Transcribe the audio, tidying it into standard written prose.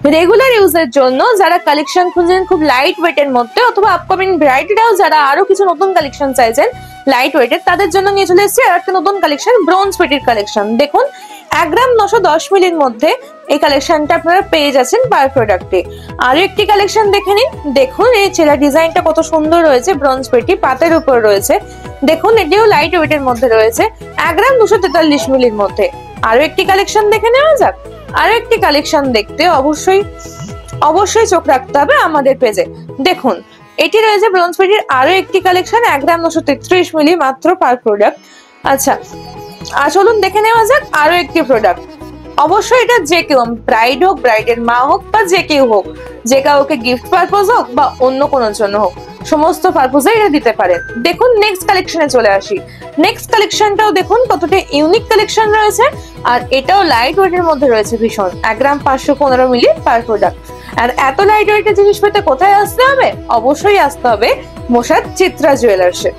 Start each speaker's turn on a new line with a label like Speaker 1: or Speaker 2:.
Speaker 1: Regular ইউজের জন্য যারা কালেকশন খুঁজছেন খুব লাইট ওয়েটের মধ্যে, অথবা আপকামিং ব্রাইডরাও যারা আরো কিছু নতুন কালেকশন চাইছেন লাইট ওয়েটের, তাদের জন্য নিয়ে চলে এসেছি আর একটা নতুন কালেকশন, ব্রোঞ্জ পেটির কালেকশন। দেখুন 1 গ্রাম 910 মিলির মধ্যে এই কালেকশনটা আপনারা পেয়ে যাচ্ছেন পার প্রোডাক্টে। আরো একটি কালেকশন দেখে নিন। দেখুন এই ছেলা ডিজাইনটা কত সুন্দর রয়েছে, ব্রোঞ্জ পেটি পাতের উপর রয়েছে। দেখুন এটিও লাইট ওয়েটের মধ্যে রয়েছে, 1 গ্রাম 243 মিলির মধ্যে। আরো একটি কালেকশন দেখে নেওয়া যাক। আরো একটি কালেকশন দেখতে অবশ্যই চোখ রাখতে হবে আমাদের পেজে। দেখুন এটি রয়েছে ব্রোঞ্জ পেটির আরো একটি কালেকশন, 1 গ্রাম 933 মিলি মাত্র পার প্রোডাক্ট। আচ্ছা চলুন দেখে নেওয়া যাক আরো একটি প্রোডাক্ট। অবশ্যই এটা যে কেউ, ব্রাইড হোক, ব্রাইডের মা হোক, বা যে কেউ হোক, যে কাউকে গিফট পারপোজ হোক বা অন্য কোনো জন্য হোক, সমস্ত পারপোজে এটা দিতে পারেন। দেখুন নেক্সট কালেকশনে চলে আসি। নেক্সট কালেকশনটাও দেখুন কতটা ইউনিক কালেকশন রয়েছে, আর এটাও লাইট ওয়েটের মধ্যে রয়েছে ভীষণ, 1 গ্রাম 515 মিলি পার প্রোডাক্ট। আর এত লাইট ওয়েটের জিনিস পেতে কোথায় আসতে হবে? অবশ্যই আসতে হবে মোশাদ চিত্রা জুয়েলার্সে।